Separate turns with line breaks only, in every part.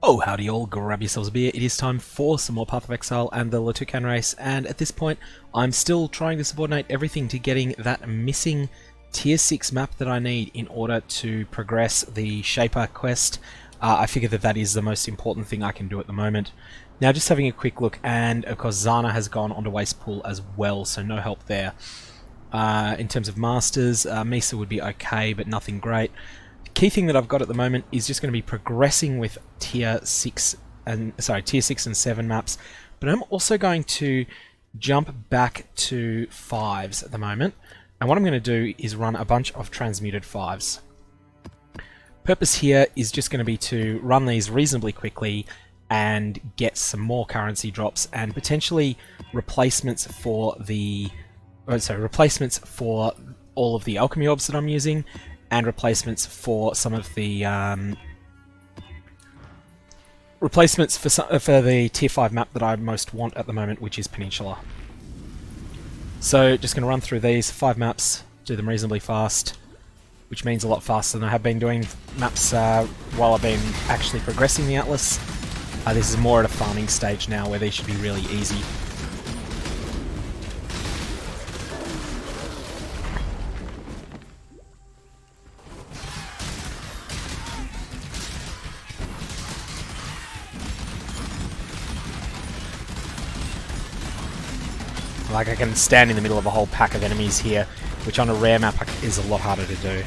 Oh, howdy all, grab yourselves a beer. It is time for some more Path of Exile and the Toucan Race, and at this point I'm still trying to subordinate everything to getting that missing tier 6 map that I need in order to progress the Shaper quest. I figure that that is the most important thing I can do at the moment. Now just having a quick look, and of course Zana has gone onto Waste Pool as well, so no help there. In terms of Masters, Misa would be okay, but nothing great. Key thing that I've got at the moment is just going to be progressing with tier 6 and 7 maps, but I'm also going to jump back to 5s at the moment, and what I'm going to do is run a bunch of transmuted 5s. Purpose here is just going to be to run these reasonably quickly and get some more currency drops and potentially replacements for the replacements for all of the alchemy orbs that I'm using, and replacements for some of the replacements for the tier 5 map that I most want at the moment, which is Peninsula. So just going to run through these 5 maps, do them reasonably fast, which means a lot faster than I have been doing maps while I've been actually progressing the Atlas. This is more at a farming stage now, where these should be really easy. Like, I can stand in the middle of a whole pack of enemies here, which on a rare map is a lot harder to do.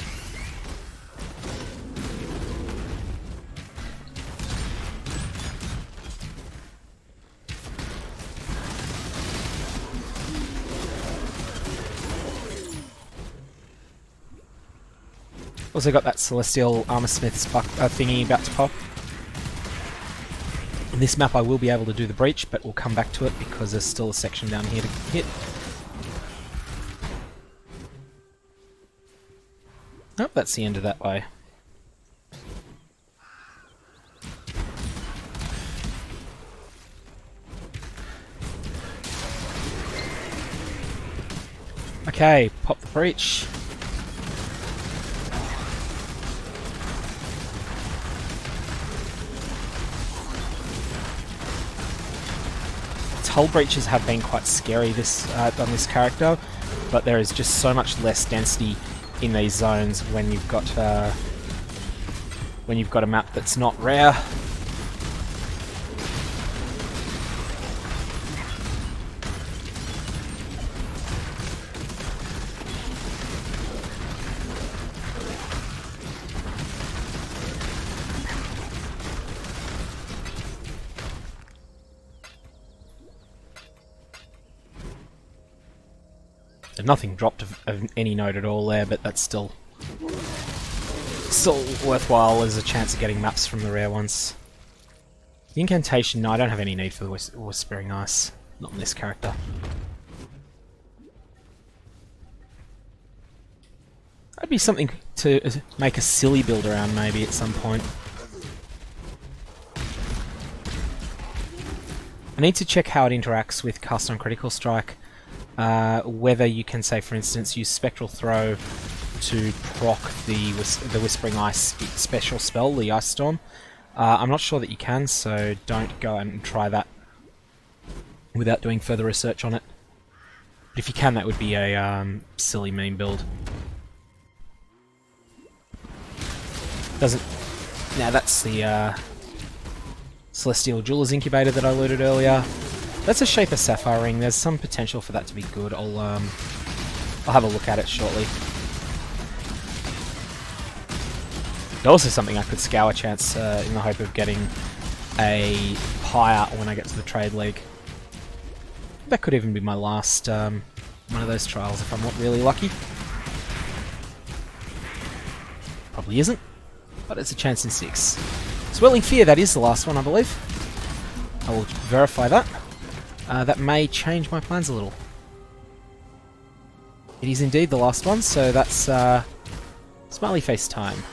Also got that Celestial Armorsmith's thingy about to pop. In this map I will be able to do the breach, but we'll come back to it because there's still a section down here to hit. Oh, that's the end of that way. Okay, pop the breach. Hull breaches have been quite scary on this character, but there is just so much less density in these zones when you've got a map that's not rare. Nothing dropped of any note at all there, but that's still worthwhile as a chance of getting maps from the rare ones. The incantation, no, I don't have any need for the Whispering Ice, not in this character. That'd be something to make a silly build around maybe at some point. I need to check how it interacts with Cast on Critical Strike. Whether you can, say for instance, use Spectral Throw to proc the Whispering Ice special spell, the Ice Storm. I'm not sure that you can, so don't go and try that without doing further research on it. But if you can, that would be a silly meme build. Now that's the Celestial Jeweler's Incubator that I looted earlier. That's a Shaper Sapphire Ring. There's some potential for that to be good. I'll have a look at it shortly. There's also something I could scour chance in the hope of getting a higher when I get to the Trade League. That could even be my last one of those trials if I'm not really lucky. Probably isn't, but it's a chance in 6. Swirling Fear, that is the last one, I believe. I will verify that. That may change my plans a little. It is indeed the last one, so that's smiley face time.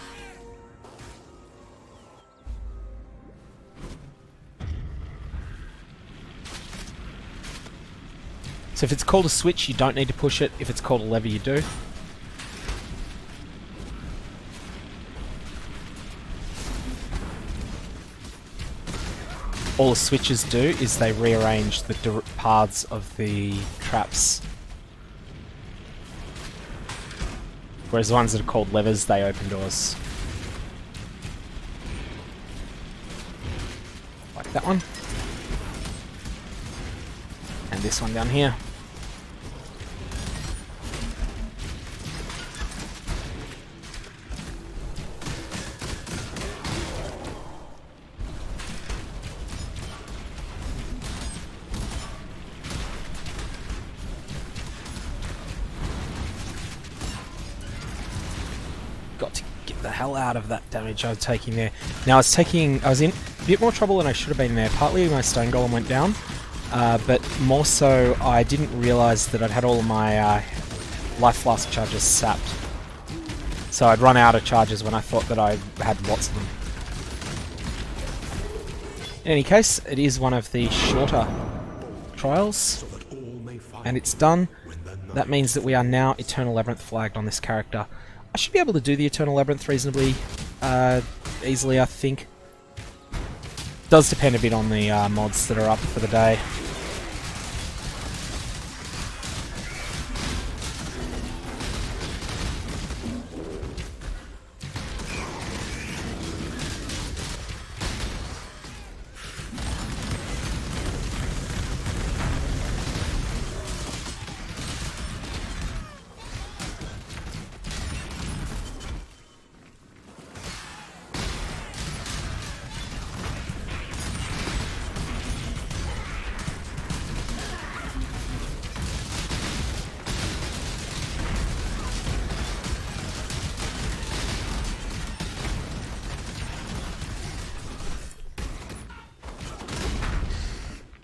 So if it's called a switch, you don't need to push it. If it's called a lever, you do. all the switches do is they rearrange the paths of the traps. Whereas the ones that are called levers, they open doors. Like that one. And this one down here. Got to get the hell out of that damage I was taking there. Now I was in a bit more trouble than I should have been there. Partly my stone golem went down, but more so I didn't realise that I'd had all of my life flask charges sapped. So I'd run out of charges when I thought that I had lots of them. In any case, it is one of the shorter trials, and it's done. That means that we are now Eternal Labyrinth flagged on this character. I should be able to do the Eternal Labyrinth reasonably easily, I think. Does depend a bit on the mods that are up for the day.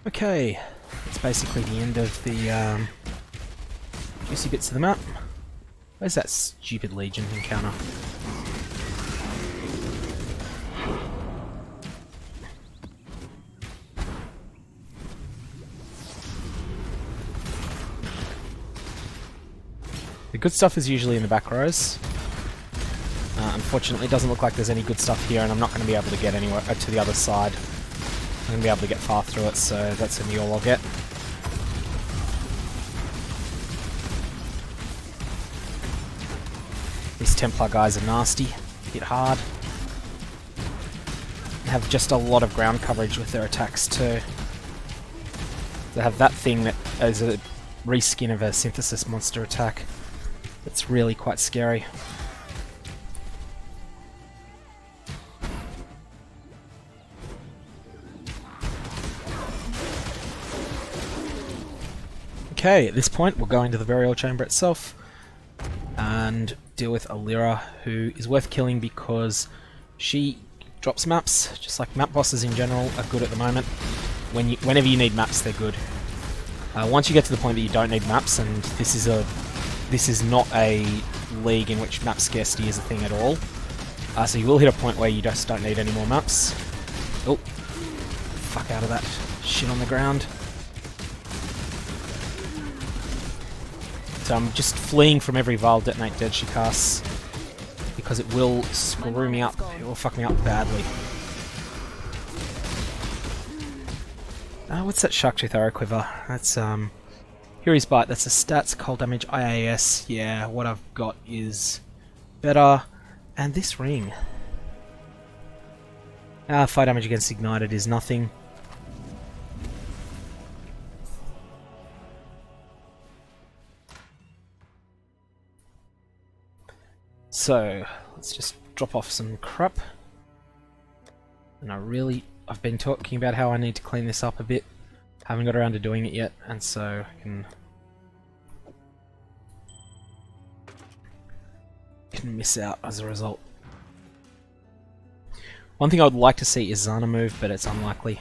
Okay, that's basically the end of the juicy bits of the map. Where's that stupid Legion encounter? The good stuff is usually in the back rows. Unfortunately, it doesn't look like there's any good stuff here, and I'm not going to be able to get anywhere to the other side. I'm going to be able to get far through it, so that's going to be all I'll get. These Templar guys are nasty, hit hard. They have just a lot of ground coverage with their attacks too. They have that thing that is a reskin of a synthesis monster attack. It's really quite scary. Okay, at this point we'll go into the burial chamber itself and deal with Alira, who is worth killing because she drops maps, just like map bosses in general are good at the moment. Whenever you need maps, they're good. Once you get to the point that you don't need maps, and this is not a league in which map scarcity is a thing at all, so you will hit a point where you just don't need any more maps. Oh, fuck out of that shit on the ground. So I'm just fleeing from every Vile Detonate Dead she casts, because it will screw me up, it will fuck me up badly. What's that Sharktooth Arrow Quiver? That's Fury's Bite, that's a stats, cold damage, IAS, yeah, what I've got is better, and this ring. Fire damage against Ignited is nothing. So, let's just drop off some crap. And I've been talking about how I need to clean this up a bit. Haven't got around to doing it yet, and so I can miss out as a result. One thing I would like to see is Zana move, but it's unlikely.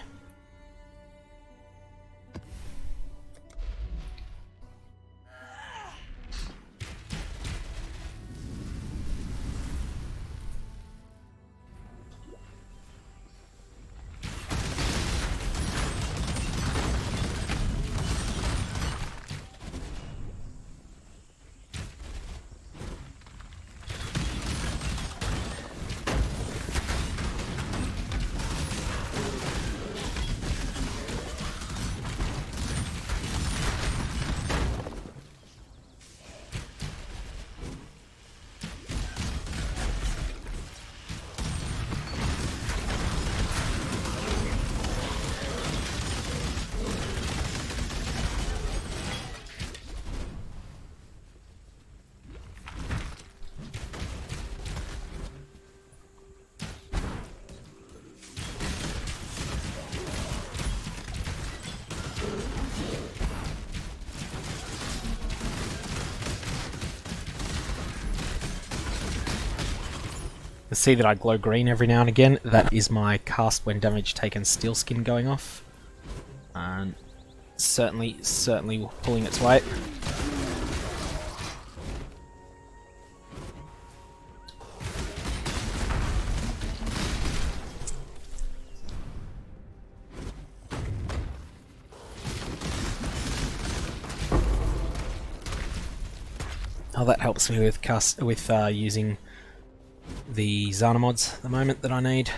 You'll see that I glow green every now and again. That is my cast when damage taken steel skin going off. And certainly pulling its weight. Oh, that helps me with using the Zana mods at the moment that I need.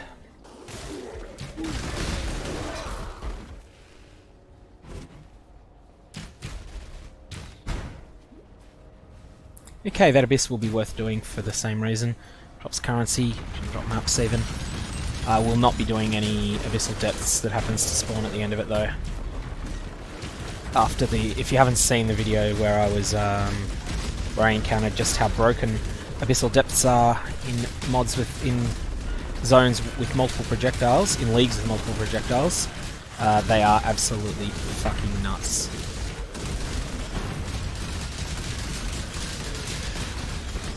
Okay, that Abyss will be worth doing for the same reason. Drops currency, can drop maps even. I will not be doing any Abyssal Depths that happens to spawn at the end of it though. If you haven't seen the video where I was where I encountered just how broken Abyssal Depths are in mods in zones with multiple projectiles, in leagues with multiple projectiles, they are absolutely fucking nuts.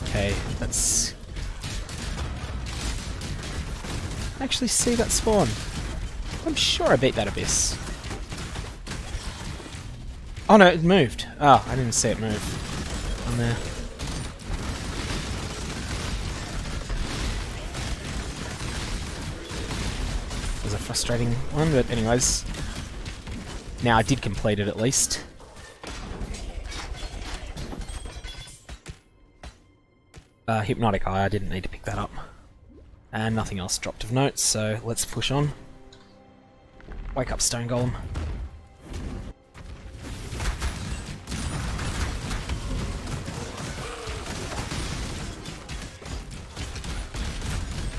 Okay, let's actually see that spawn. I'm sure I beat that Abyss. Oh no, it moved. Oh, I didn't see it move. On there. It was a frustrating one, but anyways. Now I did complete it at least. Hypnotic Eye, I didn't need to pick that up. And nothing else dropped of note, so let's push on. Wake up, Stone Golem.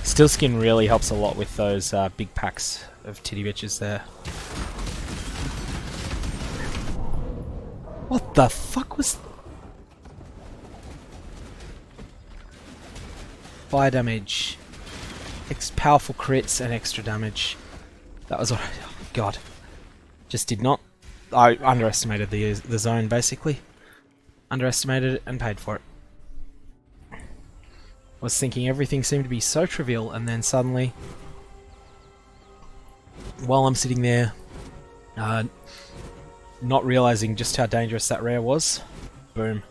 Steel skin really helps a lot with those big packs of titty bitches there. What the fuck was... Fire damage. Powerful crits and extra damage. That was... Oh god. Just did not... I underestimated the zone, basically. Underestimated it and paid for it. I was thinking everything seemed to be so trivial, and then suddenly, while I'm sitting there, not realizing just how dangerous that rare was, boom.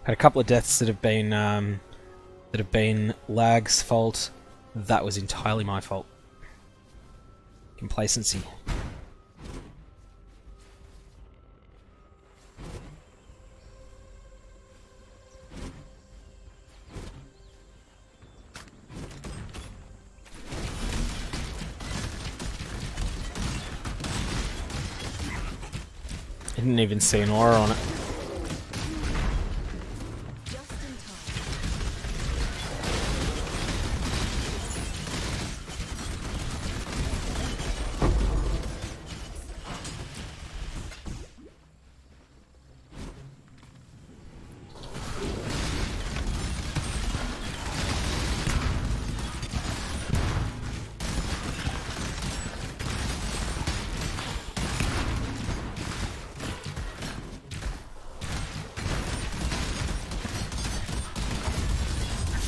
Had a couple of deaths that have been lag's fault. That was entirely my fault. Complacency. I didn't even see an aura on it.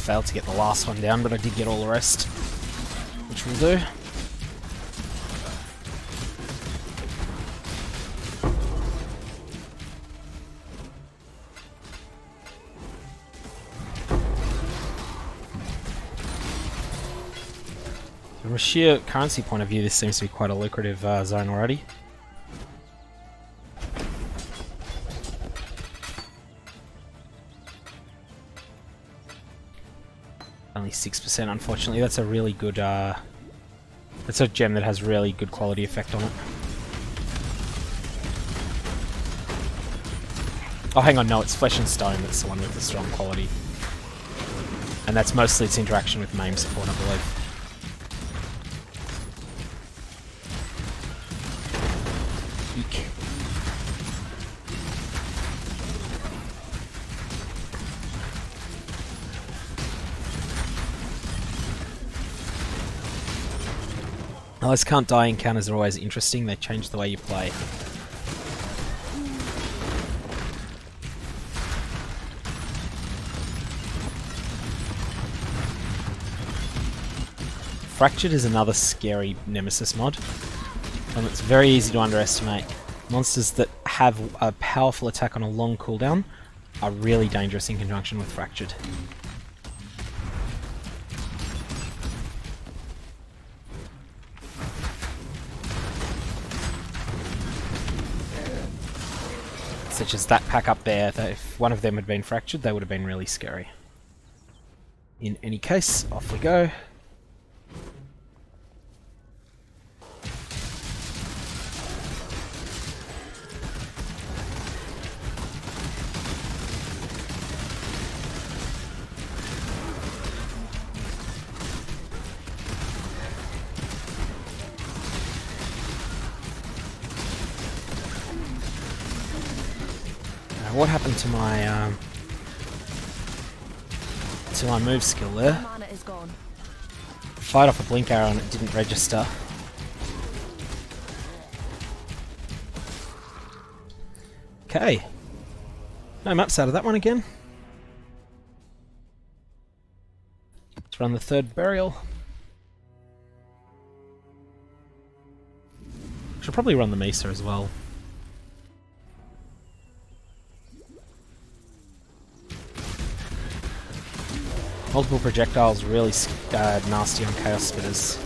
Failed to get the last one down, but I did get all the rest, which will do. From a sheer currency point of view, this seems to be quite a lucrative zone already. Only 6%, unfortunately. That's a really good, that's a gem that has really good quality effect on it. Oh, hang on, no, it's Flesh and Stone that's the one with the strong quality. And that's mostly its interaction with MAME support, I believe. Eek. Those can't die encounters are always interesting, they change the way you play. Fractured is another scary Nemesis mod, and it's very easy to underestimate. Monsters that have a powerful attack on a long cooldown are really dangerous in conjunction with Fractured. Such as that pack up there, that if one of them had been Fractured, they would have been really scary. In any case, off we go. What happened to my move skill there?
Mana is gone.
Fired off a blink arrow and it didn't register. Okay. No maps out of that one again. Let's run the third burial. Should probably run the Mesa as well. Multiple projectiles really nasty on Chaos Spitters.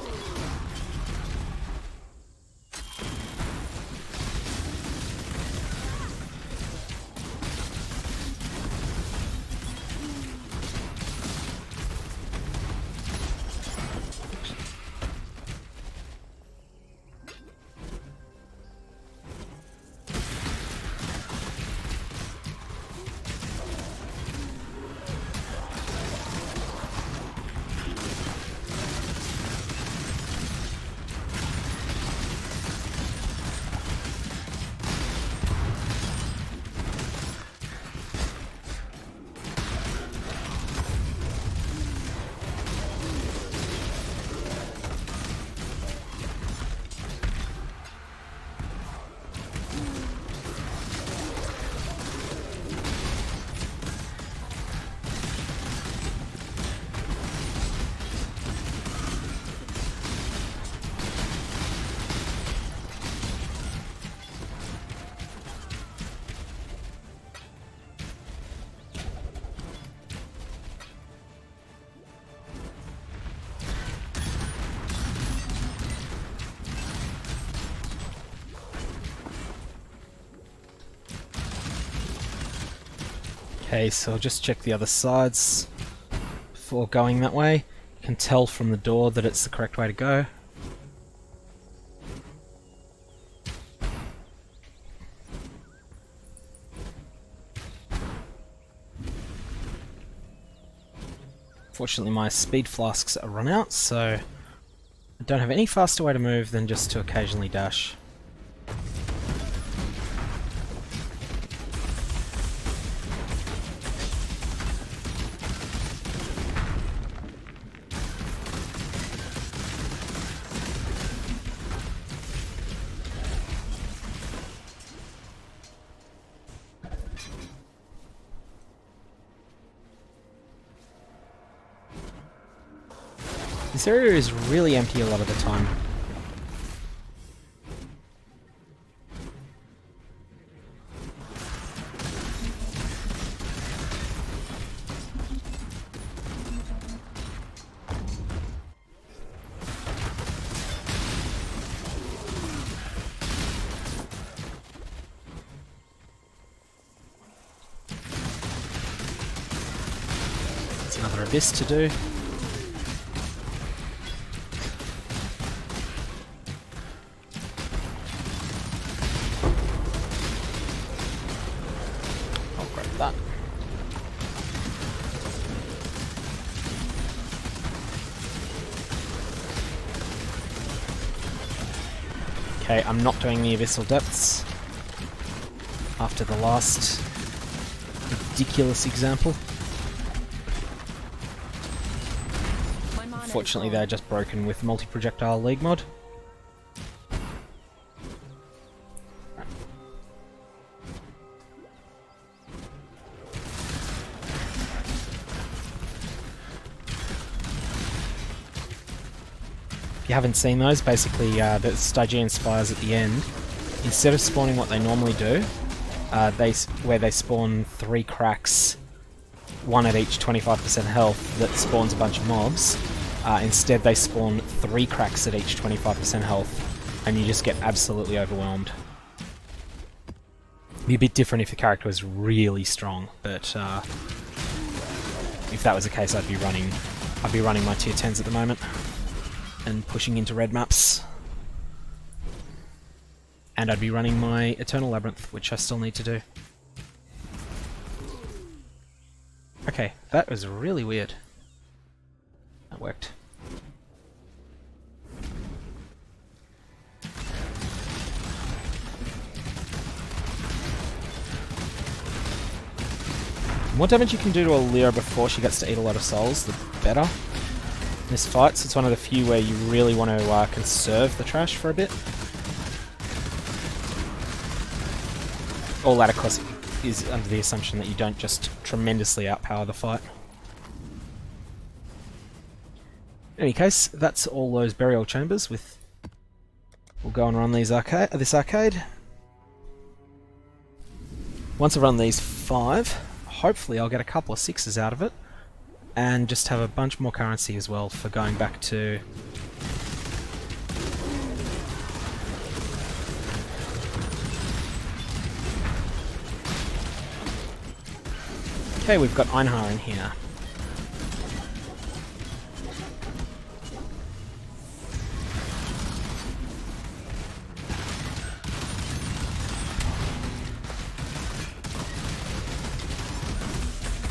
Okay, so I'll just check the other sides before going that way. You can tell from the door that it's the correct way to go. Fortunately my speed flasks are run out, so I don't have any faster way to move than just to occasionally dash. This area is really empty a lot of the time. There's another abyss to do. That. Okay, I'm not doing the Abyssal Depths after the last ridiculous example. Unfortunately, they're just broken with multi-projectile League mod. If you haven't seen those, basically the Stygian Spires at the end, instead of spawning what they normally do, where they spawn 3 cracks, one at each 25% health that spawns a bunch of mobs, instead they spawn 3 cracks at each 25% health, and you just get absolutely overwhelmed. It'd be a bit different if the character was really strong, but if that was the case, I'd be running my tier 10s at the moment and pushing into red maps. And I'd be running my Eternal Labyrinth, which I still need to do. Okay, that was really weird. That worked. The more damage you can do to Alira before she gets to eat a lot of souls, the better. In this fight, so it's one of the few where you really want to conserve the trash for a bit. All that, of course, is under the assumption that you don't just tremendously outpower the fight. In any case, that's all those burial chambers with... We'll go and run this arcade. Once I run these 5, hopefully I'll get a couple of 6s out of it, and just have a bunch more currency as well for going back to... Okay, we've got Einhar in here.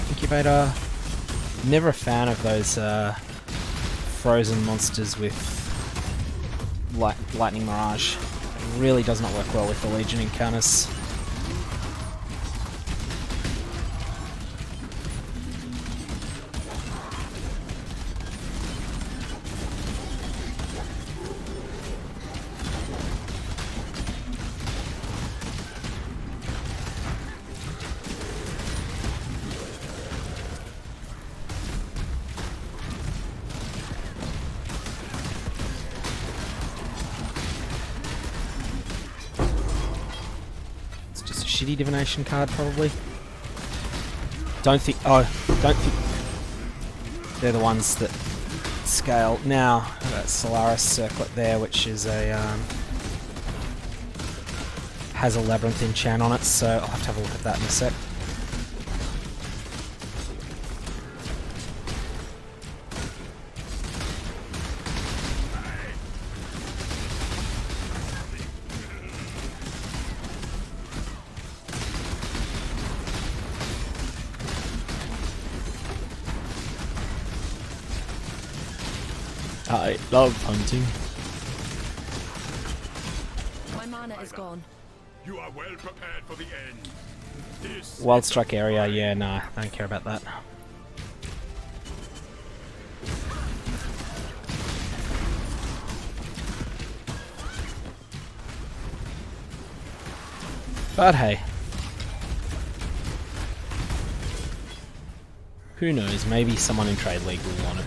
Incubator. Never a fan of those frozen monsters with lightning mirage. It really does not work well with the Legion encounters. Shitty divination card, probably. Don't think they're the ones that scale. Now, that Solaris circlet there, which is a has a labyrinth enchant on it, so I'll have to have a look at that in a sec. I love hunting.
My mana is gone.
You are well prepared for the end. This
Wild Strike area, yeah, nah, I don't care about that. But hey. Who knows, maybe someone in Trade League will want it.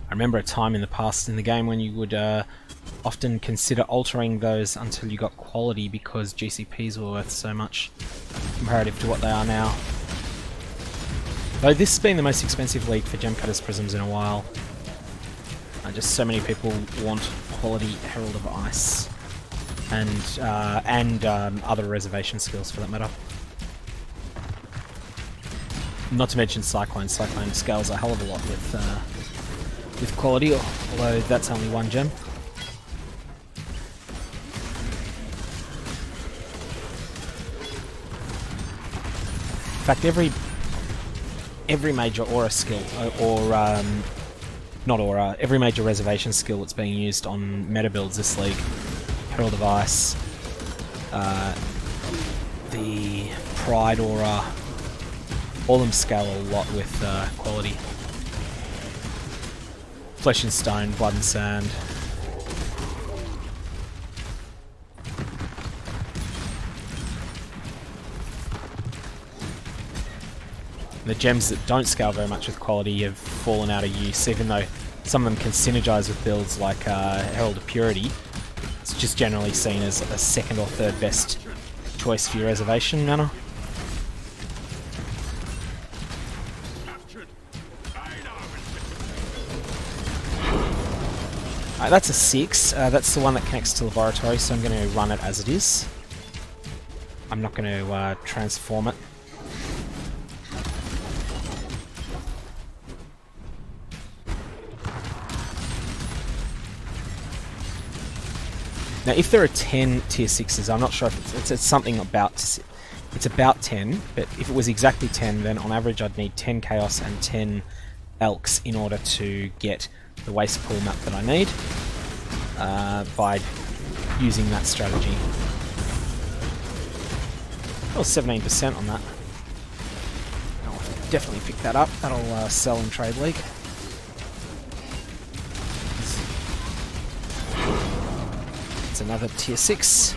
I remember a time in the past in the game when you would often consider altering those until you got quality because GCPs were worth so much comparative to what they are now. Though this has been the most expensive league for Gem Cutters Prisms in a while. Just so many people want quality Herald of Ice and other reservation skills for that matter. Not to mention Cyclone. Cyclone scales a hell of a lot with quality, although that's only 1 gem. In fact, every major aura skill, not aura, every major reservation skill that's being used on meta builds this league, Herald of Ice, the Pride aura, All of them scale a lot with quality. Flesh and Stone, Blood and Sand. The gems that don't scale very much with quality have fallen out of use, even though some of them can synergize with builds like Herald of Purity. It's just generally seen as a second or third best choice for your reservation mana. That's a 6. That's the one that connects to Laboratory, so I'm going to run it as it is. I'm not going to transform it. Now, if there are 10 tier 6s, I'm not sure if it's something about... It's about 10, but if it was exactly 10, then on average I'd need 10 Chaos and 10 Elks in order to get the Waste Pool map that I need by using that strategy. Oh, 17% on that. I'll definitely pick that up. That'll sell in Trade League. It's another tier 6.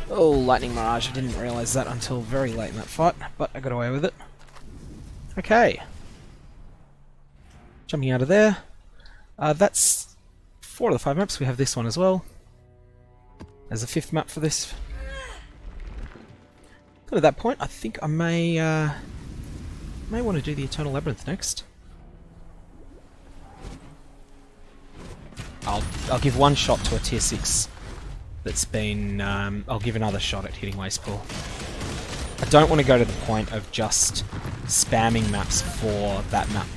Oh, Lightning Mirage. I didn't realise that until very late in that fight, but I got away with it. Okay. Jumping out of there. That's 4 of the 5 maps. We have this one as well. As a 5th map for this. But at that point, I think I may want to do the Eternal Labyrinth next. I'll give one shot to a tier 6 that's been... I'll give another shot at hitting Waste Pool. I don't want to go to the point of just spamming maps for that map.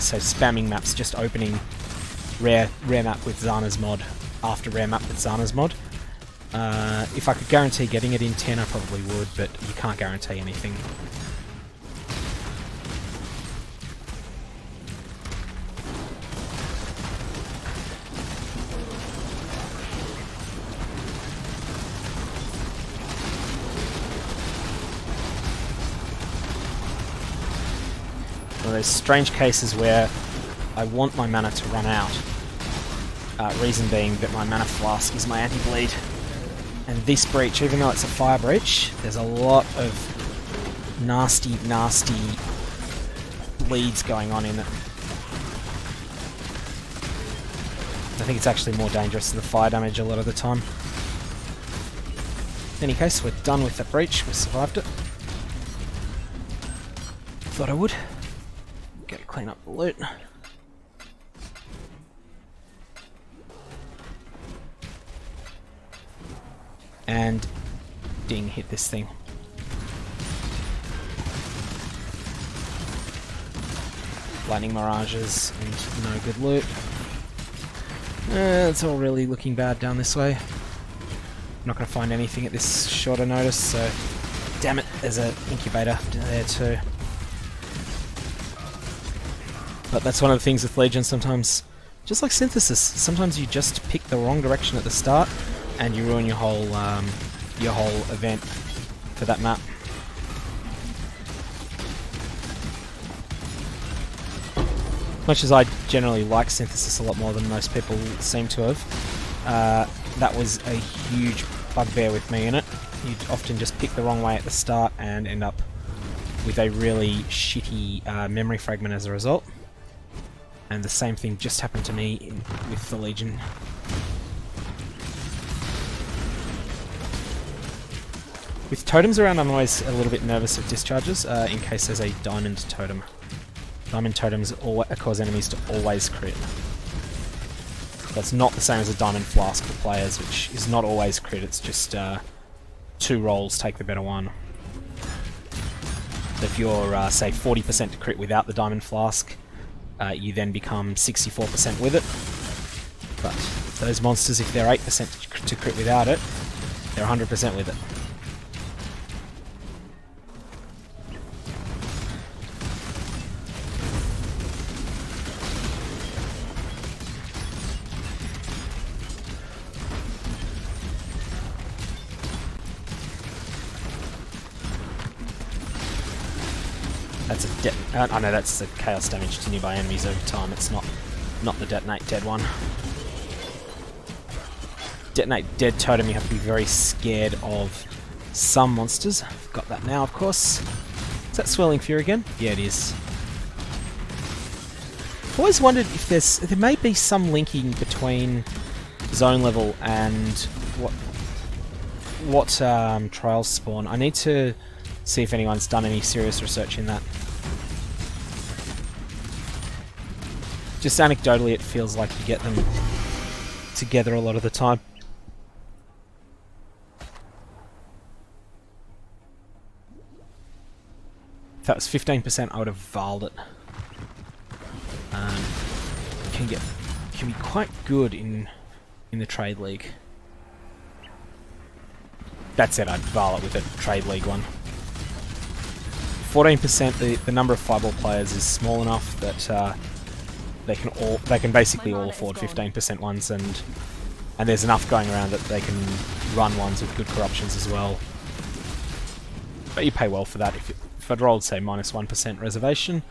So spamming maps, just opening rare map with Zana's mod after rare map with Zana's mod. If I could guarantee getting it in 10, I probably would, but you can't guarantee anything. There's strange cases where I want my mana to run out. Reason being that my mana flask is my anti-bleed. And this breach, even though it's a fire breach, there's a lot of nasty bleeds going on in it. I think it's actually more dangerous than the fire damage a lot of the time. In any case, we're done with that breach. We survived it. Thought I would. Gotta clean up the loot. And ding, hit this thing. Lightning mirages and no good loot. It's all really looking bad down this way. I'm not going to find anything at this shorter notice, so... Damn it, there's an incubator there too. But that's one of the things with Legion sometimes, just like Synthesis, sometimes you just pick the wrong direction at the start and you ruin your whole event for that map. Much as I generally like Synthesis a lot more than most people seem to have, that was a huge bugbear with me in it. You'd often just pick the wrong way at the start and end up with a really shitty memory fragment as a result. And the same thing just happened to me with the Legion. With totems around, I'm always a little bit nervous of discharges in case there's a diamond totem. Diamond totems cause enemies to always crit. That's not the same as a diamond flask for players, which is not always crit, it's just 2 rolls take the better one. So if you're, say, 40% to crit without the diamond flask, you then become 64% with it. But those monsters, if they're 8% to crit without it, they're 100% with it. That's a I know that's the chaos damage to nearby enemies over time. It's not the detonate dead one. Detonate dead totem, you have to be very scared of some monsters. Got that now, of course. Is that Swirling Fury again? Yeah, it is. I've always wondered if there may be some linking between zone level and what trials spawn. I need to see if anyone's done any serious research in that. Just anecdotally, it feels like you get them together a lot of the time. If that was 15%, I would have valed it. Can be quite good in the trade league. That said, I'd val it with a trade league one. 14%. The number of fireball players is small enough that they can basically all afford 15% ones, and there's enough going around that they can run ones with good corruptions as well. But you pay well for that. If I'd rolled, say, -1% reservation,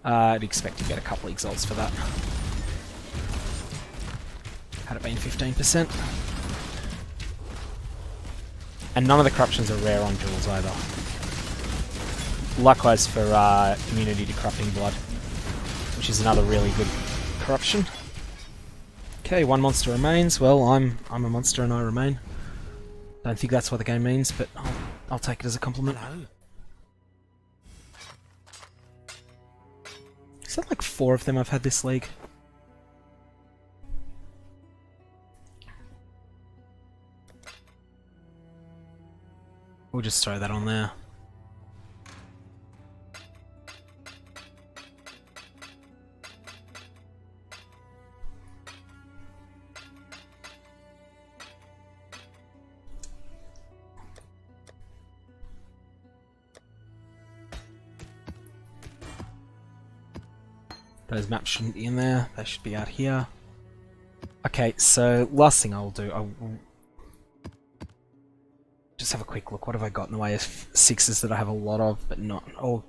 I'd expect to get a couple exalts for that. Had it been 15%. And none of the corruptions are rare on duels either. Likewise for immunity to corrupting blood, which is another really good corruption. Okay, one monster remains. Well, I'm a monster and I remain. Don't think that's what the game means, but I'll take it as a compliment.
Hello.
Is that like 4 of them I've had this league? We'll just throw that on there. Those maps shouldn't be in there, they should be out here. Okay, so last thing I'll do, I will just have a quick look. What have I got in the way of 6s that I have a lot of, but not... Oh,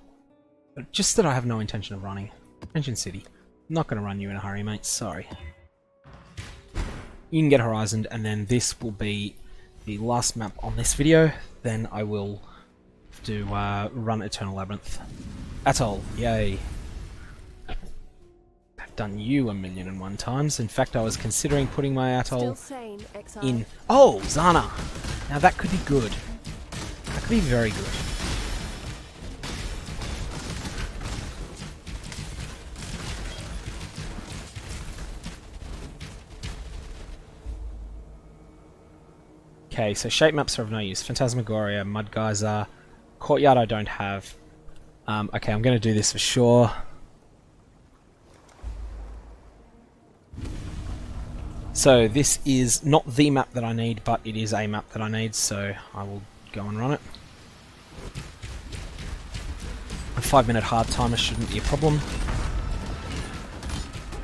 just that I have no intention of running. Engine City. I'm not going to run you in a hurry, mate, sorry. You can get Horizoned, and then this will be the last map on this video. Then I will do run Eternal Labyrinth. Atoll, yay. Done you 1,000,001 times. In fact, I was considering putting my atoll in... Oh, Zana! Now that could be good. That could be very good. Okay, so shape maps are of no use. Phantasmagoria, Mud Geyser, Courtyard I don't have. Okay, I'm going to do this for sure. So this is not the map that I need, but it is a map that I need, so I will go and run it. A 5-minute hard timer shouldn't be a problem.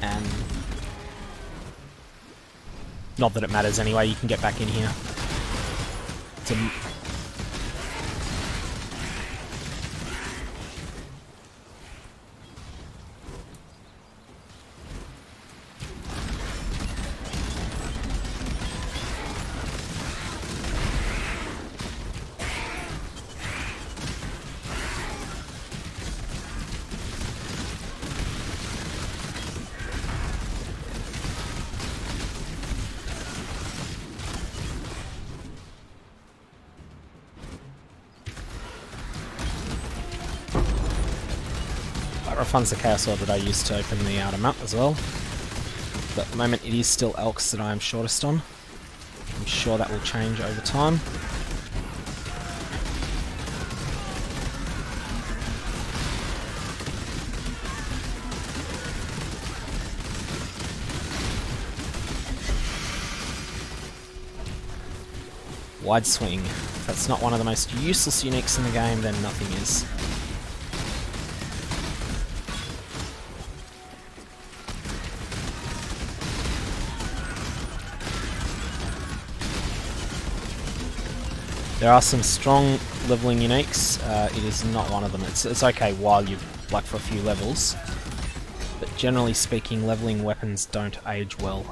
And not that it matters anyway, you can get back in here. It's a refunds the Chaos Orb that I used to open the outer map as well. But at the moment it is still Elks that I am shortest on. I'm sure that will change over time. Wide Swing. If that's not one of the most useless uniques in the game, then nothing is. There are some strong leveling uniques. It is not one of them. It's okay while you like for a few levels, but generally speaking, leveling weapons don't age well.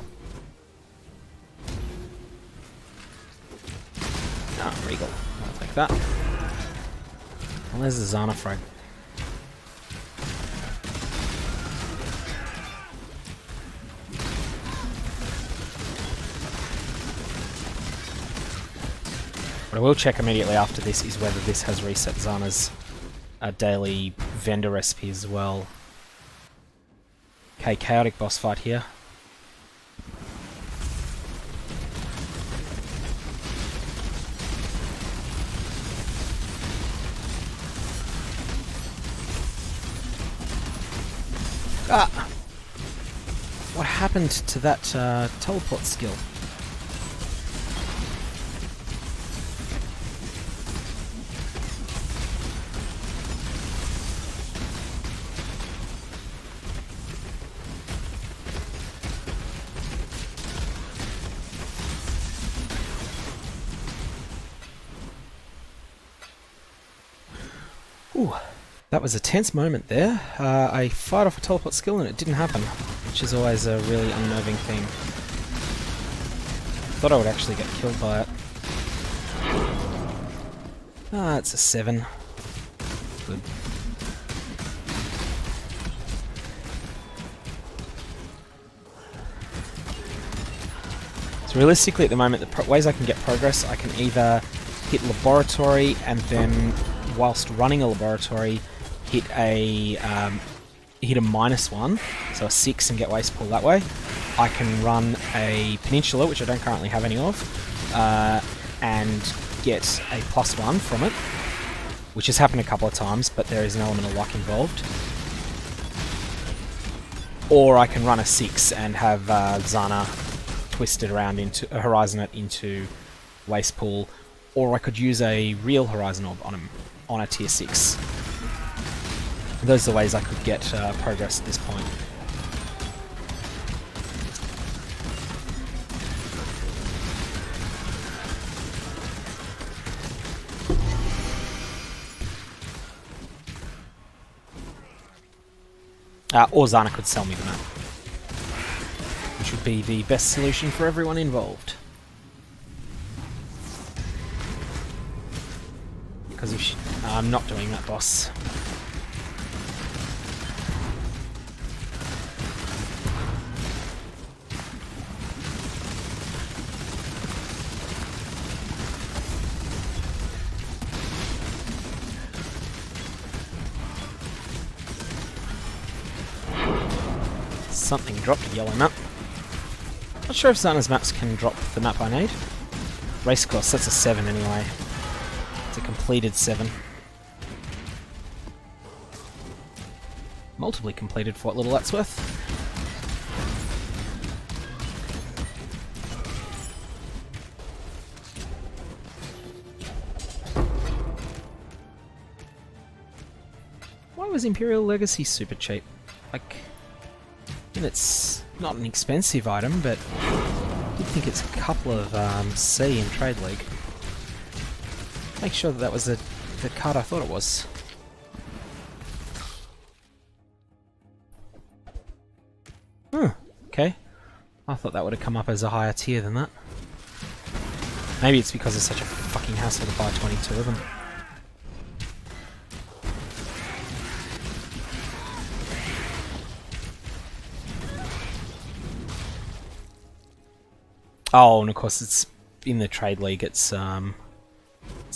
Ah, Regal. I'll take that. Well, there's the Zana frag. What I will check immediately after this is whether this has reset Zana's daily vendor recipe as well. Okay, chaotic boss fight here. Ah! What happened to that teleport skill? Ooh, that was a tense moment there. I fired off a teleport skill and it didn't happen, which is always a really unnerving thing. Thought I would actually get killed by it. Ah, it's a 7. Good. So realistically at the moment, the ways I can get progress, I can either hit laboratory and then whilst running a laboratory hit a -1, so a 6 and get waste pool that way. I can run a peninsula, which I don't currently have any of, and get a +1 from it, which has happened a couple of times, but there is an element of luck involved. Or I can run a 6 and have Zana twisted around into Horizon it into waste pool, or I could use a real Horizon orb on him on a tier 6. Those are the ways I could get progress at this point. Or Zana could sell me the map, which would be the best solution for everyone involved. Because if I'm not doing that, boss. Something dropped a yellow map. Not sure if Zana's maps can drop the map I need. Race course, that's a 7 anyway. It's a completed 7. Multiply completed for what little that's worth. Why was Imperial Legacy super cheap? Like, and it's not an expensive item, but I did think it's a couple of C in Trade League. Make sure that was the card I thought it was. Okay. I thought that would have come up as a higher tier than that. Maybe it's because it's such a fucking hassle to buy 22 of them. Oh, and of course it's in the Trade League, it's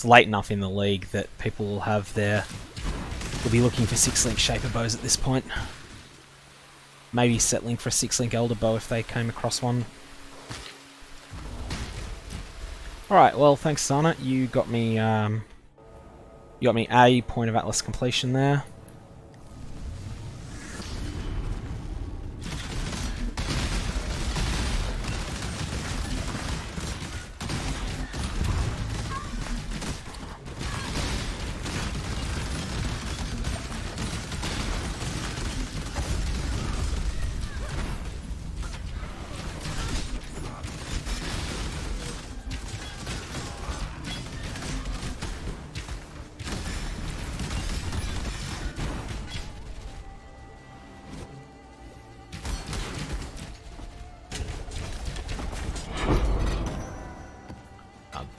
late enough in the league that people will have will be looking for 6-link Shaper bows at this point. Maybe settling for a 6-link Elder bow if they came across one. Alright, well thanks Zana, you got me a point of Atlas completion there.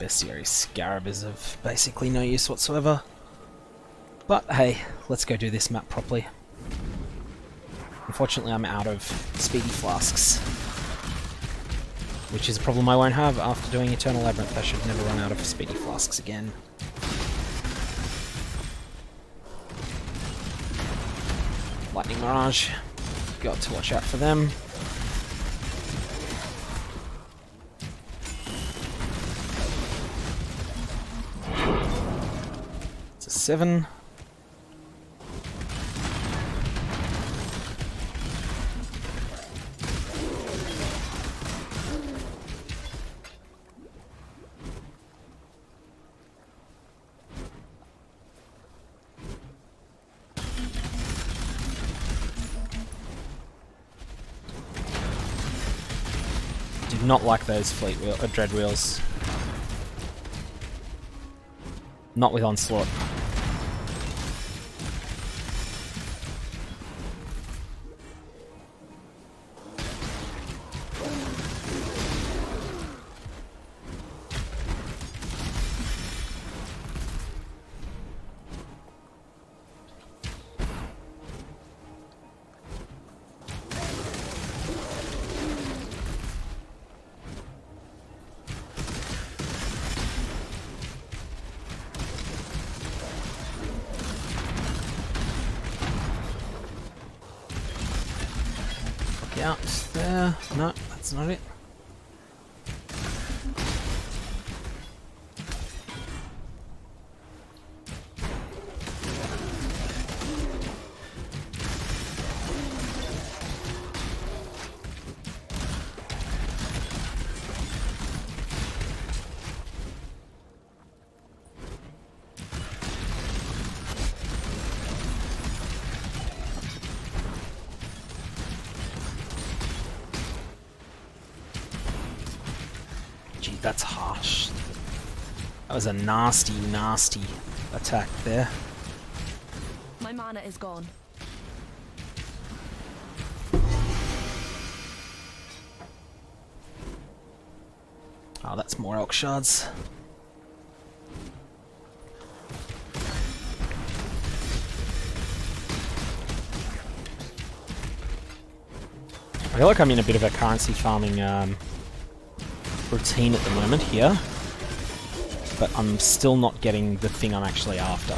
Bestiary Scarab is of basically no use whatsoever. But hey, let's go do this map properly. Unfortunately, I'm out of speedy flasks, which is a problem I won't have after doing Eternal Labyrinth. I should never run out of speedy flasks again. Lightning Mirage. Got to watch out for them. It's a 7. Did not like those dread wheels. Not with Onslaught. Out there. No, that's not it. Gee, that's harsh. That was a nasty, nasty attack there.
My mana is gone.
Oh, that's more elk shards. I feel like I'm in a bit of a currency farming routine at the moment here, but I'm still not getting the thing I'm actually after.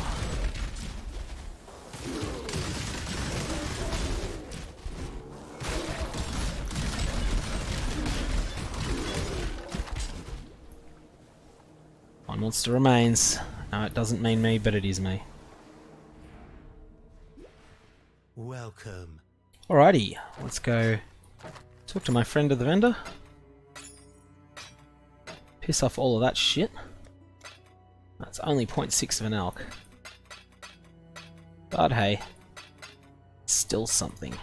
One monster remains. No, it doesn't mean me, but it is me.
Welcome.
Alrighty, let's go talk to my friend at the vendor. Piss off all of that shit. That's only 0.6 of an elk. But hey, still something.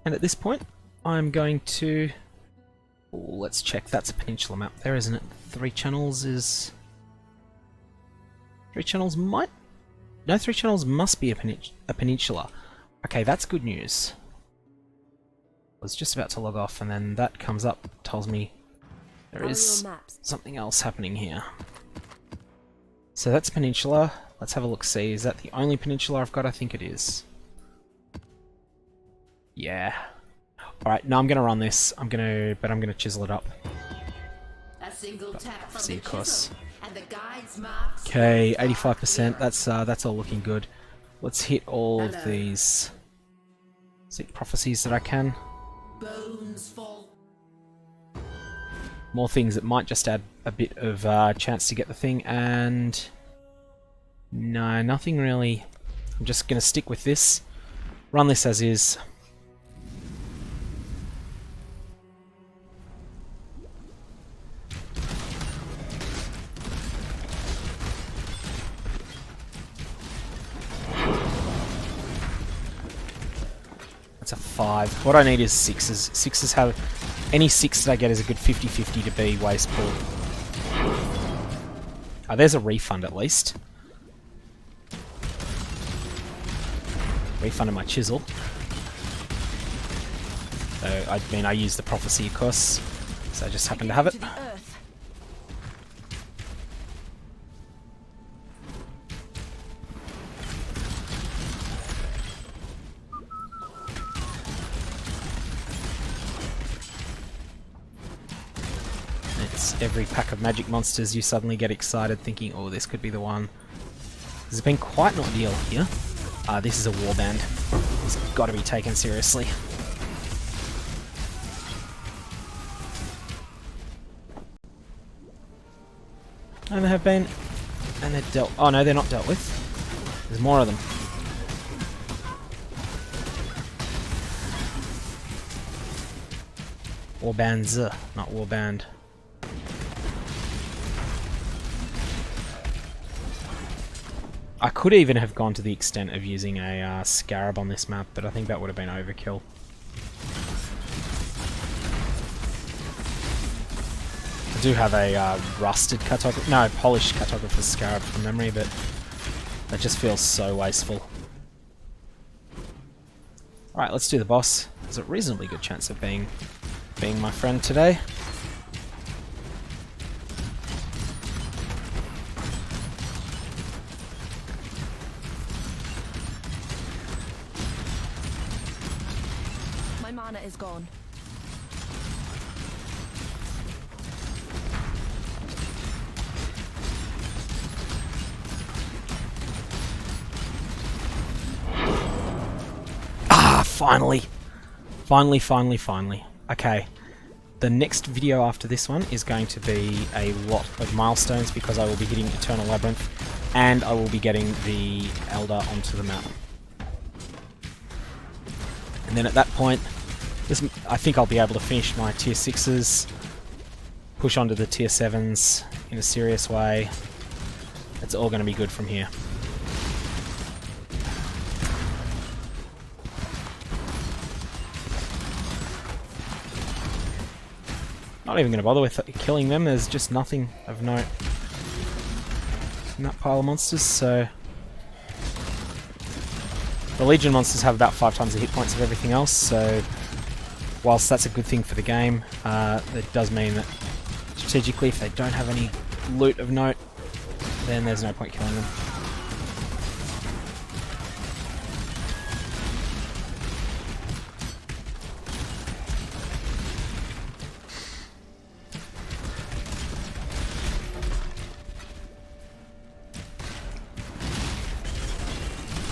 And at this point, I'm going to... Ooh, let's check. That's a peninsula map there, isn't it? 3 channels is... 3 channels might... No, 3 channels must be a peninsula. Okay, that's good news. I was just about to log off and then that comes up, tells me there is something else happening here. So that's peninsula. Let's have a look, see. Is that the only peninsula I've got? I think it is. Yeah. Alright, no, I'm gonna run this. I'm gonna chisel it up.
A single tap from
See,
the
of course.
chisel, and the guide's marks.
Okay, 85%. That's all looking good. Let's hit all of these seek prophecies that I can.
Bones fall.
More things that might just add a bit of chance to get the thing, and no, nothing really. I'm just gonna stick with this. Run this as is. That's a 5. What I need is 6s. 6s have... Any 6 that I get is a good 50-50 to be waste pool. Oh, there's a refund at least. refunded my chisel. So, I mean, I used the prophecy, of course, so I just happened to have it.
To the earth.
It's every pack of magic monsters you suddenly get excited thinking, oh, this could be the one. There's been quite an ordeal here. This is a warband. It's got to be taken seriously. And there have been... and they're dealt... oh no, they're not dealt with. There's more of them. Warbands, not warband. I could even have gone to the extent of using a scarab on this map, but I think that would have been overkill. I do have a rusted cartographer, no, polished cartographer's scarab from memory, but that just feels so wasteful. Alright, let's do the boss. There's a reasonably good chance of being my friend today.
My mana is gone.
Ah, finally! Finally. Okay. The next video after this one is going to be a lot of milestones because I will be hitting Eternal Labyrinth and I will be getting the Elder onto the map. And then at that point, I think I'll be able to finish my tier 6s, push onto the tier 7s in a serious way. It's all going to be good from here. Not even going to bother with killing them, there's just nothing of note in that pile of monsters, so... The Legion monsters have about 5 times the hit points of everything else, so whilst that's a good thing for the game, it does mean that strategically if they don't have any loot of note, then there's no point killing them.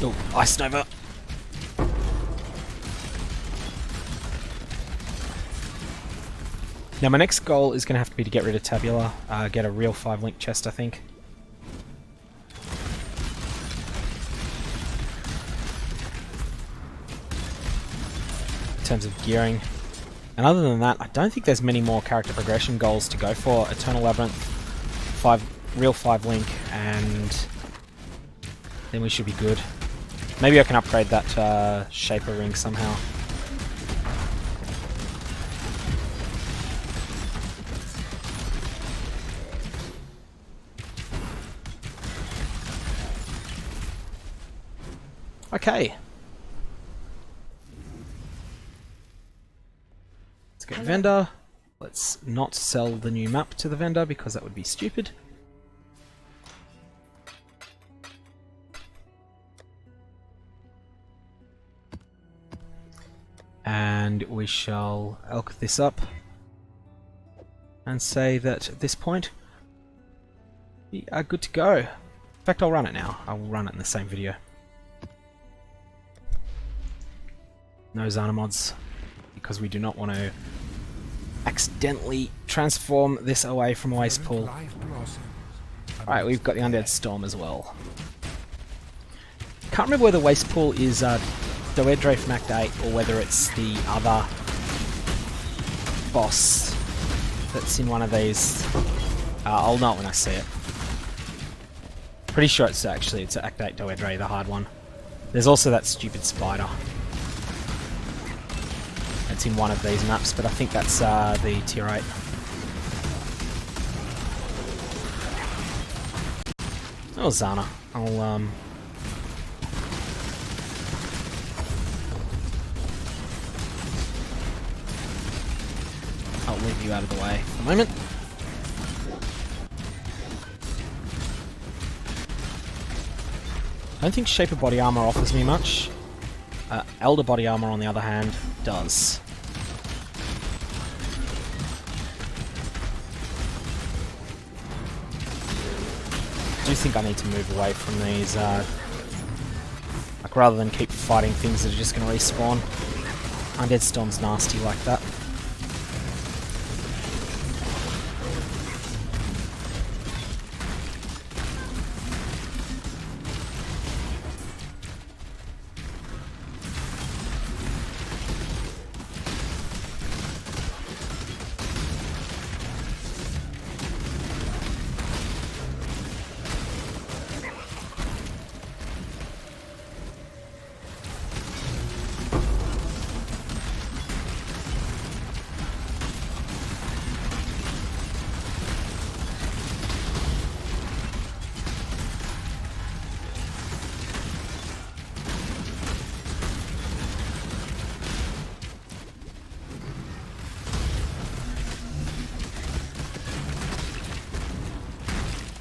Oh, Ice Nova! Now my next goal is going to have to be to get rid of Tabula, get a real 5-link chest I think. In terms of gearing. And other than that, I don't think there's many more character progression goals to go for. Eternal Labyrinth, real 5-link, and then we should be good. Maybe I can upgrade that Shaper ring somehow. Okay. Let's go vendor. Let's not sell the new map to the vendor because that would be stupid. And we shall elk this up and say that at this point we are good to go. In fact, I'll run it now. I'll run it in the same video. No Zana mods, because we do not want to accidentally transform this away from a waste pool. Alright, we've got the Undead Storm as well. Can't remember whether waste pool is Doedre from Act 8 or whether it's the other boss that's in one of these. I'll know it when I see it. Pretty sure it's Act 8 Doedre, the hard one. There's also that stupid spider. It's in one of these maps, but I think that's the tier 8. Oh, Zana. I'll I'll leave you out of the way for the moment. I don't think Shaper Body Armor offers me much. Elder Body Armor, on the other hand, does. I do think I need to move away from these, like, rather than keep fighting things that are just going to respawn. Undead Storm's nasty like that.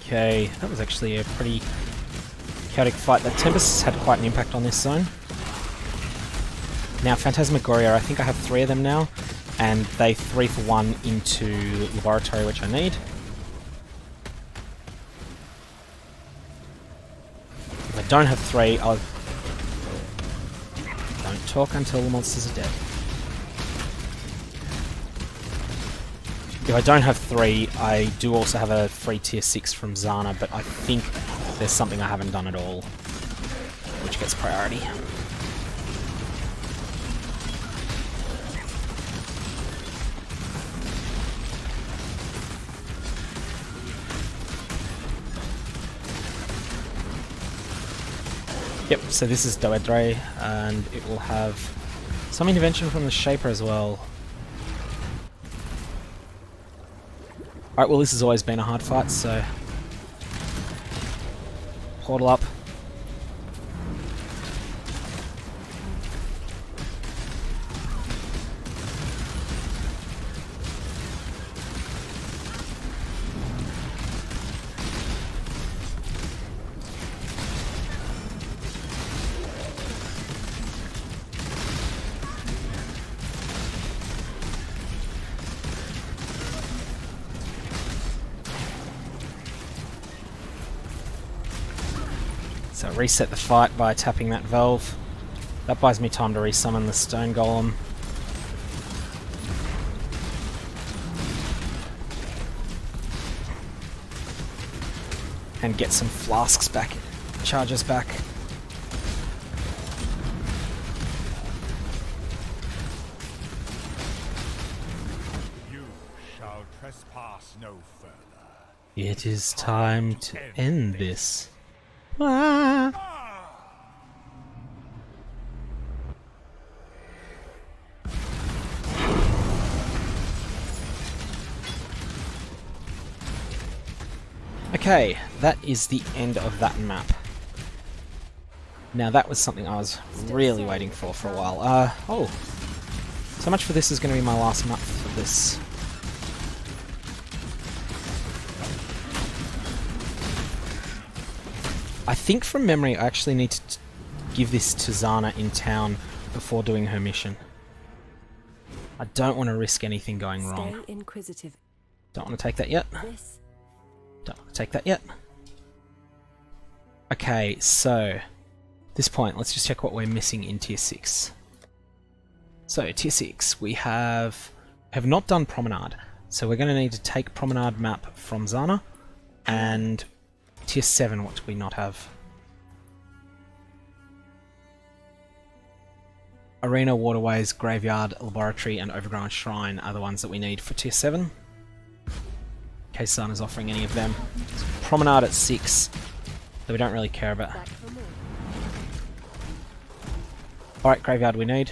Okay, that was actually a pretty chaotic fight. The Tempest had quite an impact on this zone. Now, Phantasmagoria, I think I have 3 of them now, and they 3 for 1 into Laboratory, which I need. If I don't have 3, I'll... Don't talk until the monsters are dead. If I don't have 3, I do also have a free tier 6 from Zana, but I think there's something I haven't done at all, which gets priority. Yep, so this is Doedre, and it will have some intervention from the Shaper as well. Alright, well this has always been a hard fight, so... Portal up. So reset the fight by tapping that valve. That buys me time to resummon the stone golem. And get some flasks back, charges back.
You shall trespass no further.
It is time to end this. Ah. Okay, that is the end of that map. Now that was something I was really waiting for a while. Oh, so much for this is going to be my last map for this. I think from memory I actually need to give this to Zana in town before doing her mission. I don't want to risk anything going wrong.
Stay inquisitive.
Don't want to take that yet.
This
Don't want to take that yet. Okay, so at this point, let's just check what we're missing in Tier 6. So, Tier 6, we have not done Promenade, so we're going to need to take Promenade map from Zana, and Tier 7, what do we not have? Arena, Waterways, Graveyard, Laboratory, and Overgrown Shrine are the ones that we need for Tier 7. In case Zana's offering any of them. So Promenade at 6, that we don't really care about.
back for more.
Alright, Graveyard we need.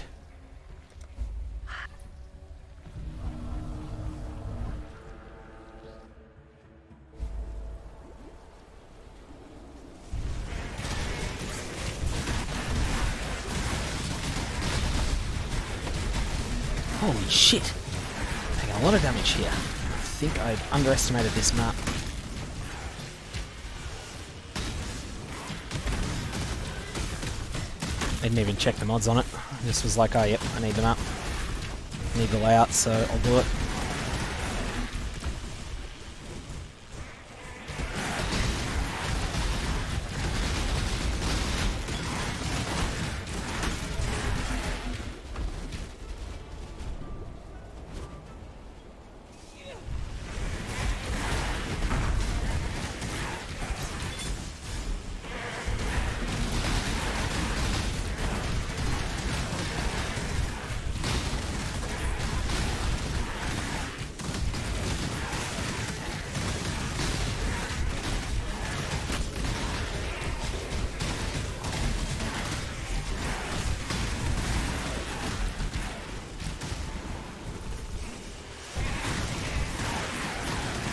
Holy shit! Hang A lot of damage here. I think I underestimated this map. I didn't even check the mods on it. Just was like, oh yep, I need the map. I need the layout, so I'll do it.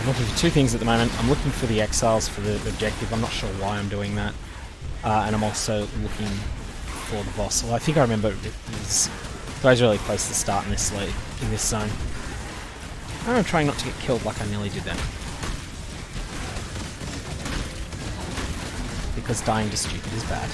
I'm looking for two things at the moment. I'm looking for the exiles for the objective. I'm not sure why I'm doing that. And I'm also looking for the boss. Well, I think I remember it was guys really close to the start in this zone. I'm trying not to get killed like I nearly did then. Because dying to stupid is bad.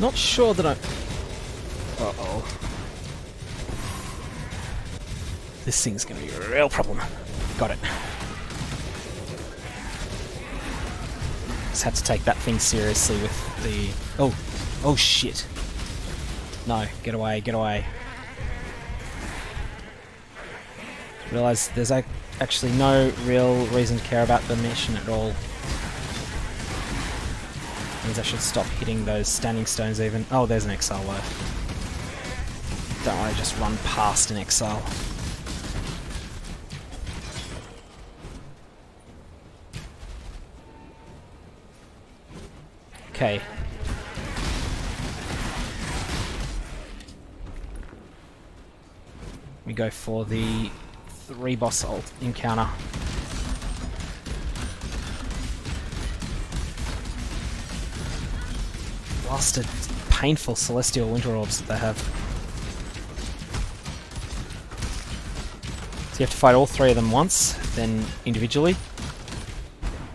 Not sure that I... Uh-oh. This thing's gonna be a real problem. Got it. Just had to take that thing seriously with the... Oh! Oh shit! No, get away, get away. Realise there's actually no real reason to care about the mission at all. Means I should stop hitting those standing stones even. Oh, there's an exile though. Don't worry, just run past an exile. Okay. We go for the 3 boss ult encounter. Blasted, painful celestial winter orbs that they have. So you have to fight all 3 of them once, then individually,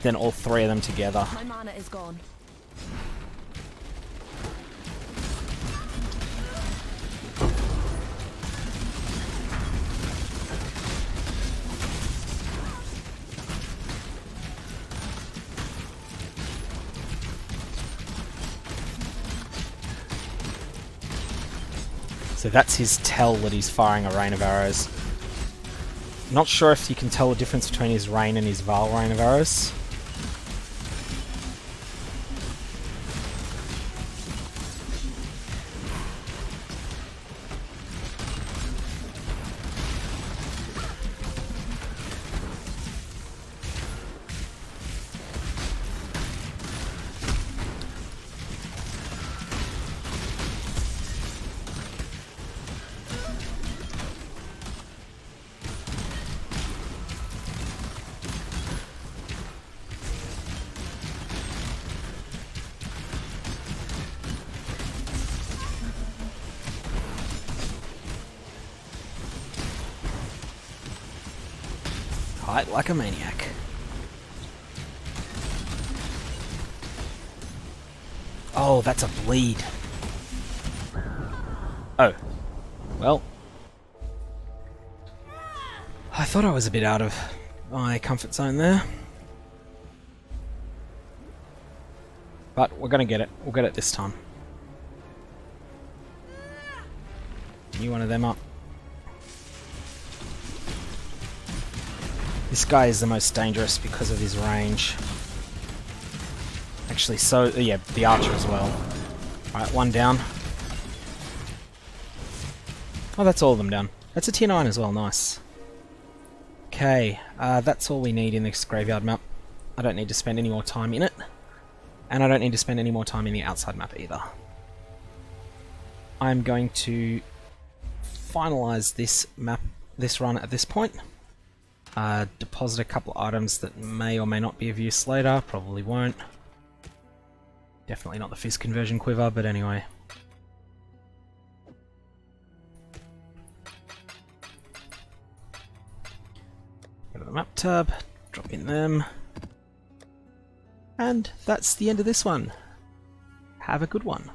then all 3 of them together.
My mana is gone.
So that's his tell that he's firing a rain of arrows. Not sure if you can tell the difference between his rain and his Val rain of arrows. Fight like a maniac. Oh, that's a bleed. Oh. Well. I thought I was a bit out of my comfort zone there. But we're gonna get it. We'll get it this time. You one of them up. This guy is the most dangerous because of his range. Actually, so yeah, the archer as well. Alright, one down. Oh, that's all of them down. That's a tier 9 as well, nice. Okay, that's all we need in this graveyard map. I don't need to spend any more time in it, and I don't need to spend any more time in the outside map either. I'm going to finalize this map, this run at this point. Deposit a couple items that may or may not be of use later, probably won't. Definitely not the Fizz conversion quiver, but anyway. Go to the map tab, drop in them. And that's the end of this one. Have a good one.